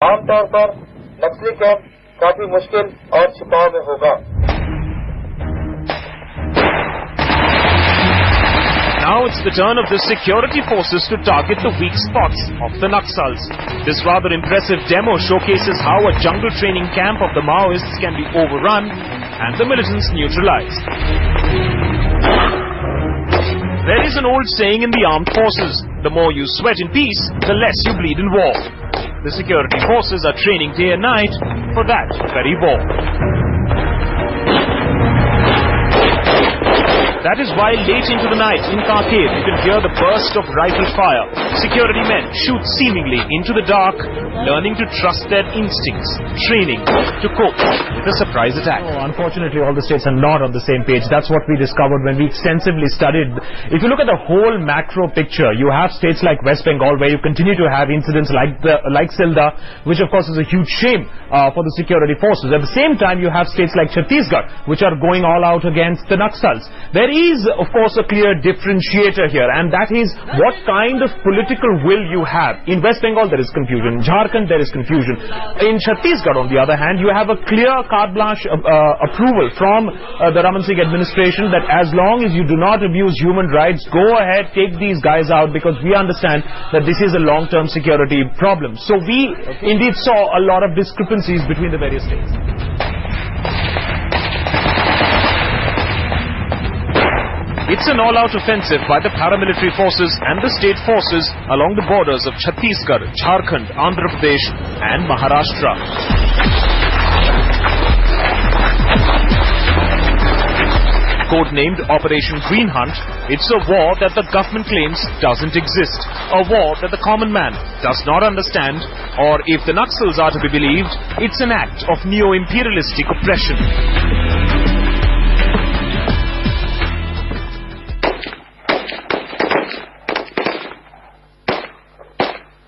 आमतौर पर नक्सली कैंप काफी मुश्किल और छिपाव में होगा। Now it's the turn of the security forces to target the weak spots of the Naxals. This rather impressive demo showcases how a jungle training camp of the Maoists can be overrun and the militants neutralized. There is an old saying in the armed forces, the more you sweat in peace, the less you bleed in war. The security forces are training day and night for that very war. That is why late into the night in Kharkiv you can hear the burst of rifle fire. Security men shoot seemingly into the dark, learning to trust their instincts, training to cope with a surprise attack. Unfortunately, all the states are not on the same page. That's what we discovered when we extensively studied. If you look at the whole macro picture, you have states like West Bengal where you continue to have incidents like Silda, which of course is a huge shame for the security forces. At the same time, you have states like Chhattisgarh, which are going all out against the Naxals. There is, of course, a clear differentiator here, and that is what kind of political will you have. In West Bengal, there is confusion. In Jharkhand, there is confusion. In Chhattisgarh, on the other hand, you have a clear carte blanche approval from the Raman Singh administration that as long as you do not abuse human rights, go ahead, take these guys out, because we understand that this is a long-term security problem. So we indeed saw a lot of discrepancies between the various states. It's an all-out offensive by the paramilitary forces and the state forces along the borders of Chhattisgarh, Jharkhand, Andhra Pradesh and Maharashtra. Codenamed Operation Green Hunt, it's a war that the government claims doesn't exist. A war that the common man does not understand, or if the Naxals are to be believed, it's an act of neo-imperialistic oppression.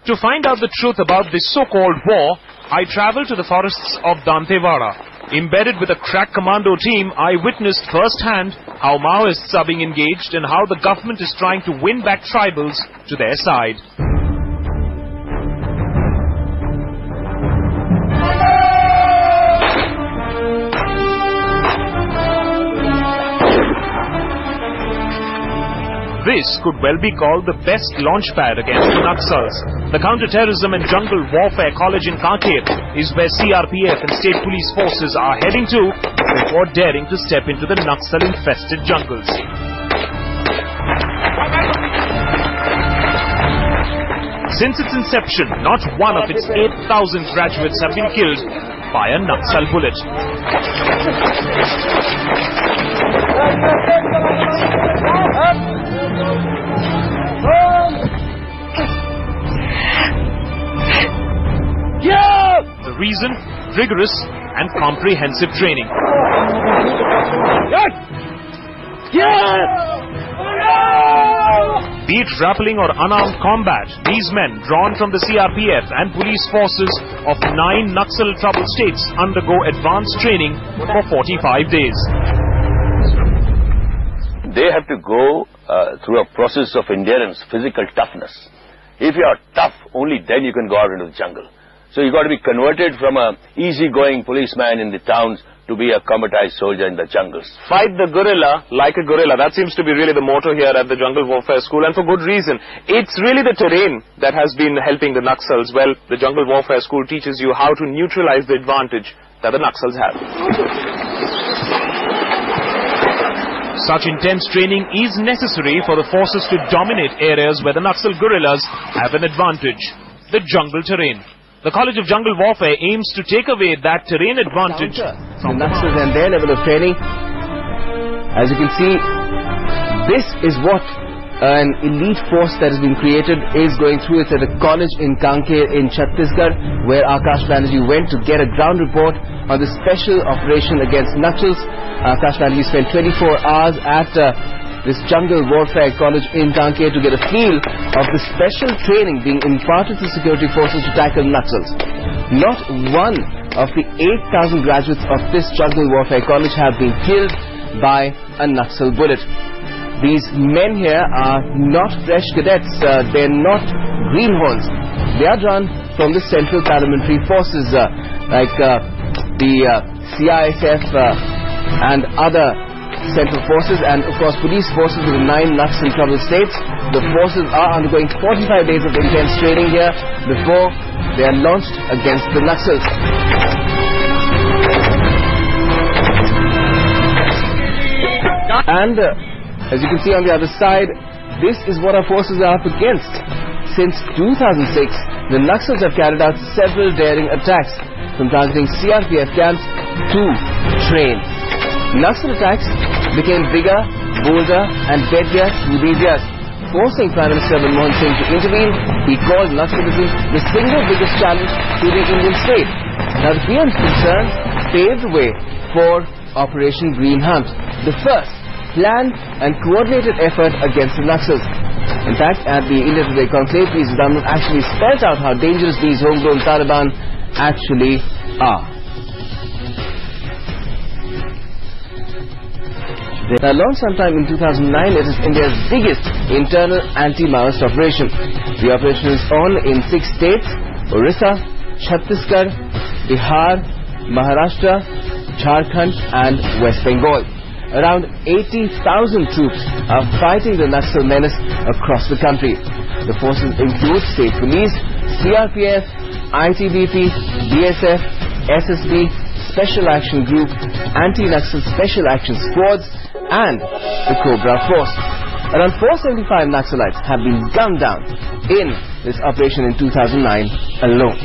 To find out the truth about this so-called war, I traveled to the forests of Dantewada. Embedded with a crack commando team, I witnessed firsthand how Maoists are being engaged and how the government is trying to win back tribals to their side. This could well be called the best launchpad against the Naxals. The Counter-Terrorism and Jungle Warfare College in Kharkiv is where CRPF and state police forces are heading to before daring to step into the Naxal-infested jungles. Since its inception, not one of its 8,000 graduates have been killed by a Naxal bullet. The reason? Rigorous and comprehensive training. Be it rappelling or unarmed combat, these men, drawn from the CRPF and police forces of 9 Naxal troubled states, undergo advanced training for 45 days. They have to go through a process of endurance, physical toughness. If you are tough, only then you can go out into the jungle. So you've got to be converted from an easy-going policeman in the towns to be a combatized soldier in the jungles. Fight the gorilla like a gorilla. That seems to be really the motto here at the Jungle Warfare School, and for good reason. It's really the terrain that has been helping the Naxals. Well, the Jungle Warfare School teaches you how to neutralize the advantage that the Naxals have. Such intense training is necessary for the forces to dominate areas where the Naxal guerrillas have an advantage. The jungle terrain. The College of Jungle Warfare aims to take away that terrain advantage from the Naxals and their level of training. As you can see, this is what an elite force that has been created is going through. It's at a college in Kanker in Chhattisgarh, where Akash Banerjee went to get a ground report on the special operation against Naxals. Akash Banerjee spent 24 hours at this Jungle Warfare College in Kanker to get a feel of the special training being imparted to security forces to tackle Naxals. Not one of the 8,000 graduates of this Jungle Warfare College have been killed by a Naxal bullet. These men here are not fresh cadets, they're not greenhorns. They are drawn from the central paramilitary forces like the CISF and other central forces, and of course police forces of the 9 Naxal troubled states. The forces are undergoing 45 days of intense training here before they are launched against the Naxals. And as you can see on the other side, this is what our forces are up against. Since 2006, the Naxals have carried out several daring attacks, from targeting CRPF camps to trains. Naxal attacks became bigger, bolder and deadlier through these years, forcing Prime Minister Manmohan Singh to intervene. He called Naxalism the single biggest challenge to the Indian state. Now the PM's concerns paved the way for Operation Green Hunt, the first planned and coordinated effort against the Naxals. In fact, at the India Today conclave, P.C. Dhamman actually spelled out how dangerous these homegrown Taliban actually are. Now, launched sometime in 2009, it is India's biggest internal anti-Maoist operation. The operation is on in 6 states: Orissa, Chhattisgarh, Bihar, Maharashtra, Jharkhand and West Bengal. Around 80,000 troops are fighting the Naxal menace across the country. The forces include state police, CRPF, ITBP, BSF, SSB, Special Action Group, Anti-Naxal Special Action Squads and the Cobra Force. Around 475 Naxalites have been gunned down in this operation in 2009 alone.